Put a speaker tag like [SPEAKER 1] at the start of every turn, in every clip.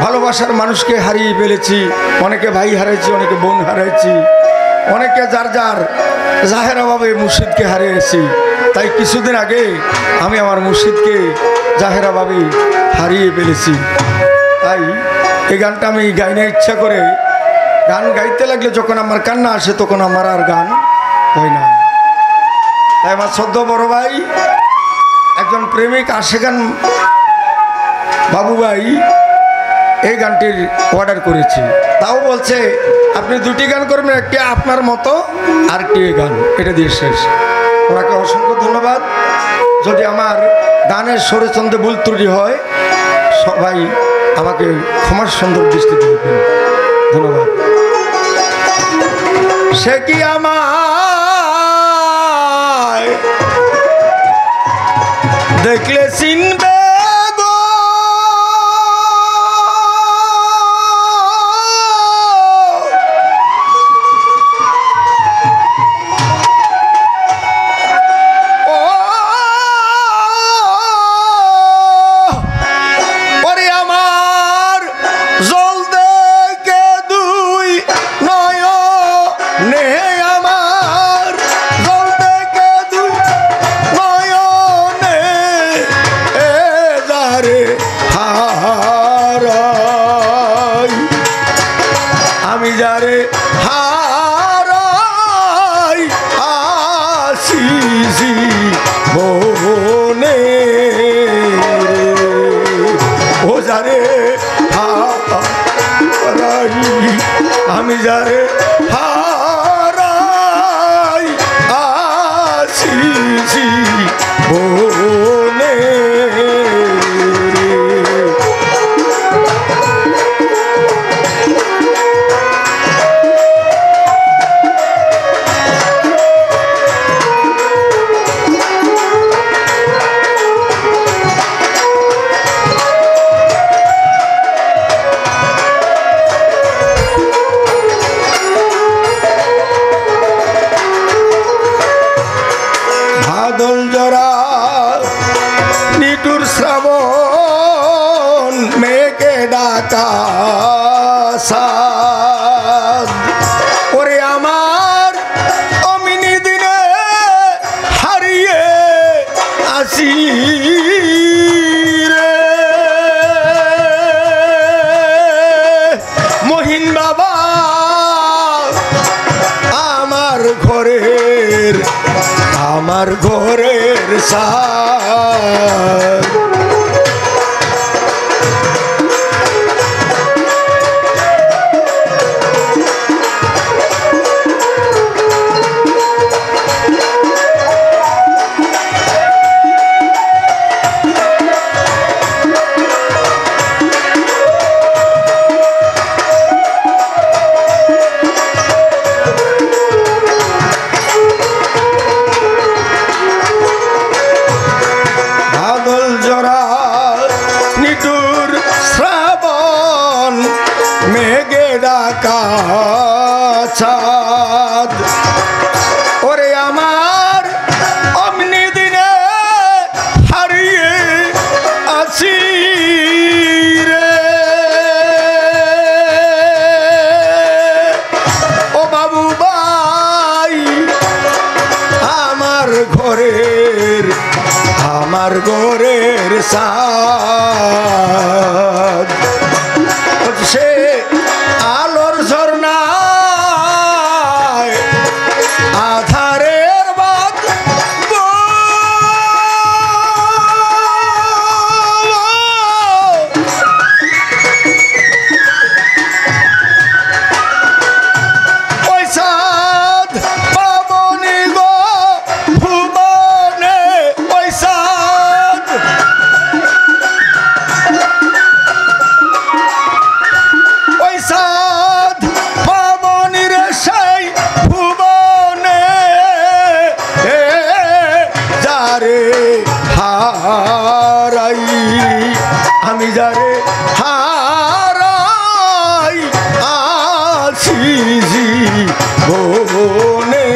[SPEAKER 1] ভালোবাসার মানুষকে হারিয়ে ফেলেছি। অনেকে ভাই হারিয়েছি, অনেকে বোন হারিয়েছি, অনেকে যার যার জাহেরাভাবে মুর্শিদকে হারিয়েছি। তাই কিছুদিন আগে আমি আমার মুর্শিদকে জাহেরাভাবে হারিয়ে ফেলেছি। তাই এই গানটা আমি গাইতে ইচ্ছা করে, গান গাইতে লাগলে যখন আমার কান্না আসে তখন আমার আর গান হয় না। তাই আমার সদ্য বড় ভাই একজন প্রেমিক আশেকান বাবু ভাই এই গানটির অর্ডার করেছি। তাও বলছে আপনি দুটি গান করবেন, একটি আপনার মতো আর একটি গান, এটা দিয়ে শেষ। ওনাকে অসংখ্য ধন্যবাদ। যদি আমার গানের সুরে ছন্দে ভুল ত্রুটি হয় সবাই আমাকে ক্ষমার সুন্দর দৃষ্টিতে দেখবেন। ধন্যবাদ। সে কি আমায় দেখলে চিনবে গো, ওরে আমার জল দেখে দুই নয়নে, আমার জল দেখে দুই নয়নে, এ যারে হারাই আমি, যারে হারাই আসিছি মনে, ও যারে হারাই আমি, যারে হারাই আসিছি মনে। বাদল জরা নিটুর শ্রাবণ মেঘে ডাকা সাদ, ওরে আমার অমিনি দিনে হারিয়ে আসি রে মহিন বাবা, আমার ঘরের সাদ। চাঁদ, ওরে আমার অমনি দিনে হারিয়ে আছি রে ও বাবু ভাই, আমার ঘরের সাদ। সে আলোর ঝর্ণায় আধারের বাদ গো, ওই সাদ পাবনি গো ভুবনে, ওই সাদ হারাই আমি, যারে হারাই আছি জীবনে।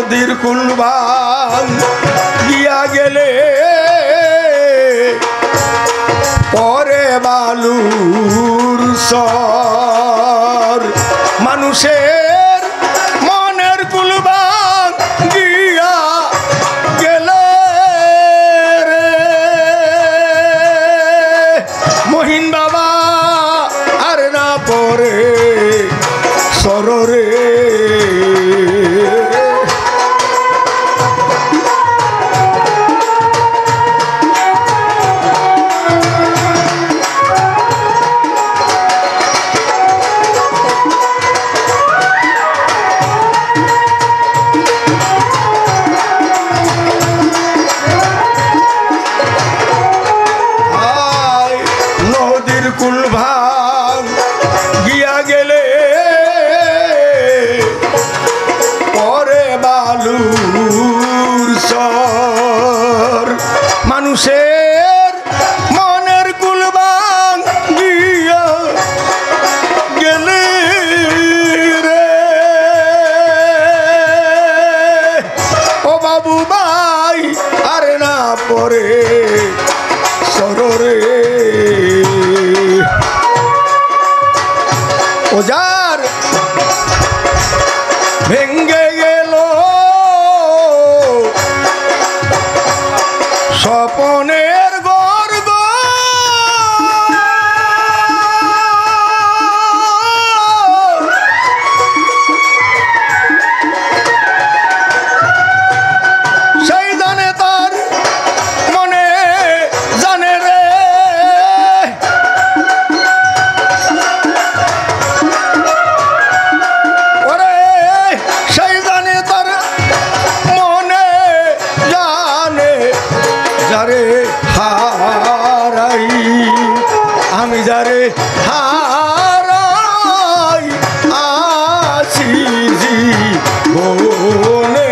[SPEAKER 1] নদীর কুলবান গিয়া গেলে পরে বালুর সর মানুষের মনের কুলবান গিয়া গেলে রে মহিন বাবা আর না পরে সররে মানুষের মনের কুলবান গিয়া গেলে রে ও বাবু ভাই আর না পরে সররে ওজার ভেঙ্গে গেল স্বপনের গর্গ সেই জানে তার মনে জানে রে ওরে সেই জানে তার মনে জানে যারে হারাই আমি যারে হারাই আসি জীবনে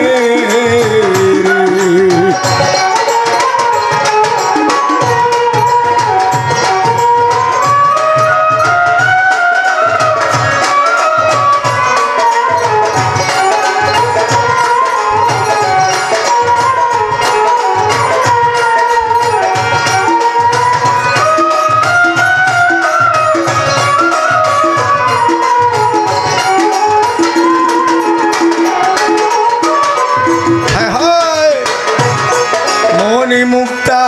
[SPEAKER 1] মুক্তা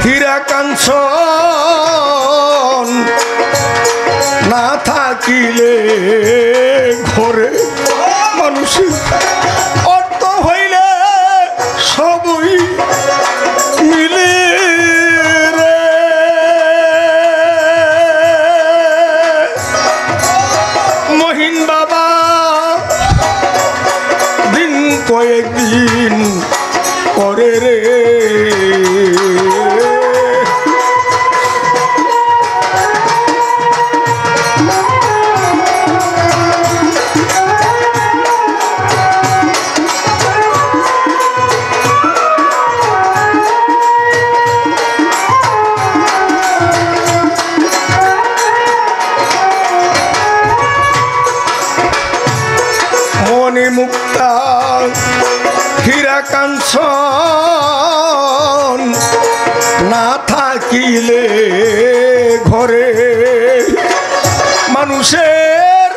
[SPEAKER 1] হীরা কাঞ্চন না থাকিলে ঘরে মানুষের অর্থ হইলে সবই মিলে রে মহিন বাবা দিন কয়েকদিন পরে রে মণি মুক্তা হীরা কাঞ্চন না থাকিলে ঘরে মানুষের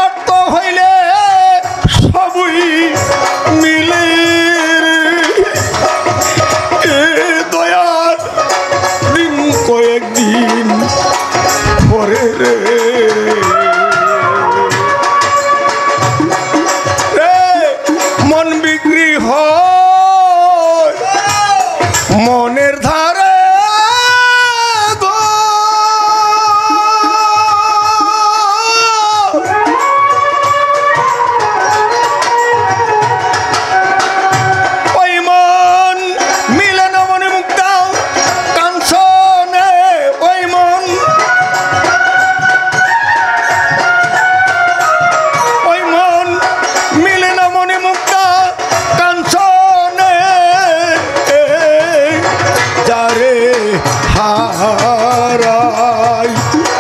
[SPEAKER 1] অর্থ হইলে সবই মিলে দয়ার দিন কয়েকদিন পরে রে মন বিক্রি হয় মনের ধারে গো ওই মন মিলে না মনে মুক্তা কাঞ্চনে ওই মন মিলে না মনে মুক্তা কাঞ্চনে যারে হারাই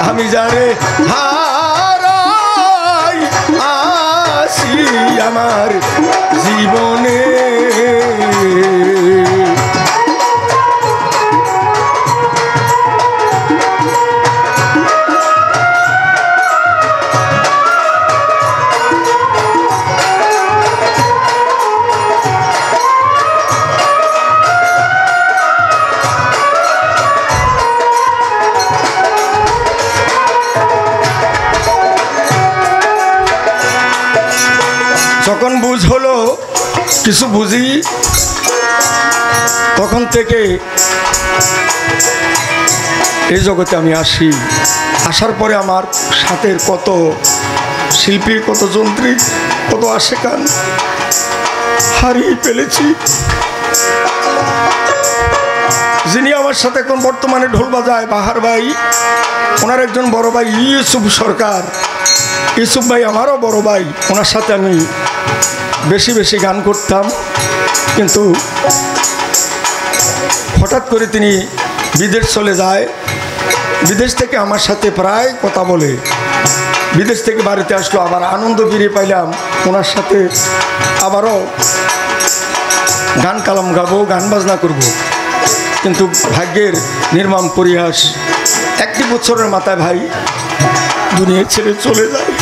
[SPEAKER 1] আমি যারে হারাই আসি আমার জীবনে যখন বুঝ হলো কিছু বুঝি তখন থেকে এই জগতে আমি আসি। আসার পরে আমার সাথের কত শিল্পী, কত যন্ত্রী, কত আশেকান হারিয়ে ফেলেছি। যিনি আমার সাথে এখন বর্তমানে ঢোল বাজায় বাহার ভাই, ওনার একজন বড় ভাই ইউসুফ সরকার। ইউসুফ ভাই আমারও বড় ভাই, ওনার সাথে আমি বেশি বেশি গান করতাম। কিন্তু হঠাৎ করে তিনি বিদেশ চলে যায়। বিদেশ থেকে আমার সাথে প্রায় কথা বলে, বিদেশ থেকে বাড়িতে আসলো, আবার আনন্দ ফিরে পাইলাম। ওনার সাথে আবারও গান কালাম গাবো, গান বাজনা করব। কিন্তু ভাগ্যের নির্মম পরিহাস, একটি বছরের মাথায় ভাই দুনিয়া ছেড়ে চলে যায়।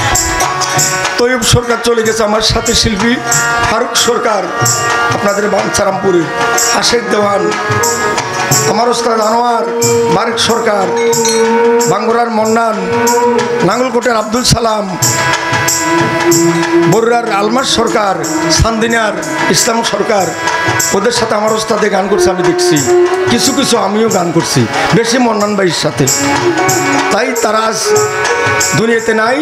[SPEAKER 1] তৈয়ব সরকার চলে গেছে, আমার সাথে শিল্পী ফারুক সরকার, আপনাদের বাঞ্ছারামপুরে আশেক দেওয়ান, আমার ওস্তাদ আনোয়ার, বারেক সরকার, বাঙ্গুরার মন্নান, নাঙ্গলকোটের আব্দুল সালাম, বরুড়ার আলমাস সরকার, সান্দিনার ইসলাম সরকার, ওদের সাথে আমার ওস্তাদে গান করছে আমি দেখছি। কিছু কিছু আমিও গান করছি, বেশি মন্নান ভাইয়ের সাথে। তাই তারা আজ দুনিয়াতে নাই,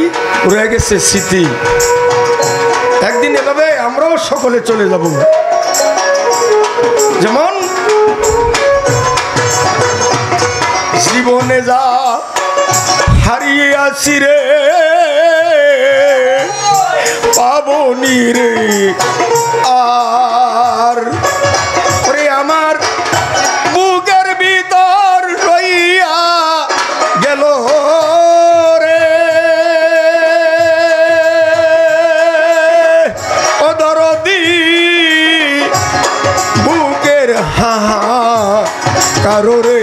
[SPEAKER 1] রয়ে গেছে স্মৃতি। একদিন এভাবে আমরাও সকলে চলে যাব। যেমন জীবনে যা হারিয়ে আছি রে পাবনি রে আর, ওরে আমার বুকের ভিতর রইয়া গেল রে ও দরদি, বুকের হাহাকার রে।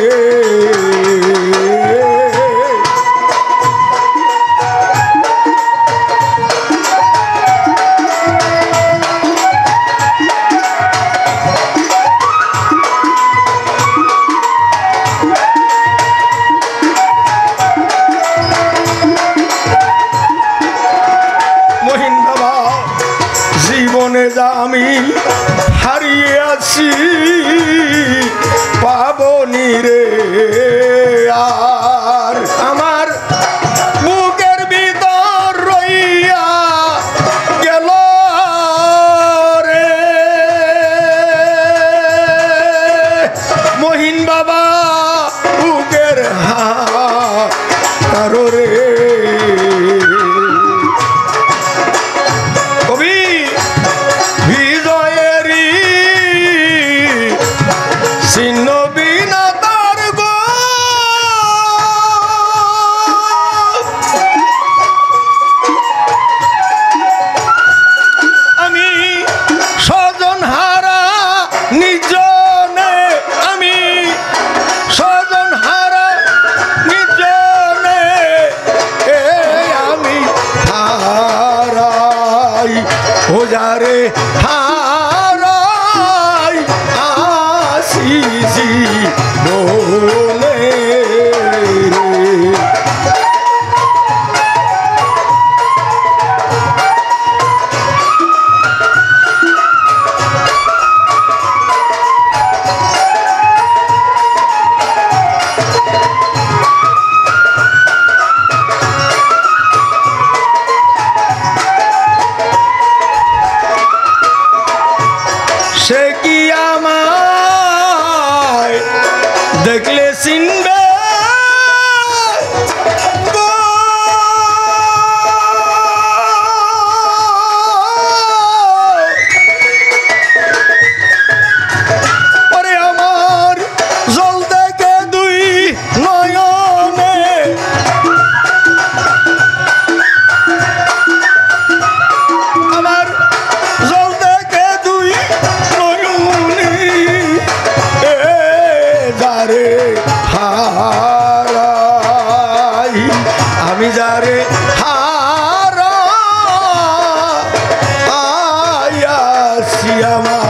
[SPEAKER 1] জীবনে যা আমি হারিয়ে আছি পাবনি রে আর, আমার বুকের ভিতর রইয়া গেল রে মহিন বাবা, বুকের হাহাকার রে। চিহ্ন বিনা তার গো আমার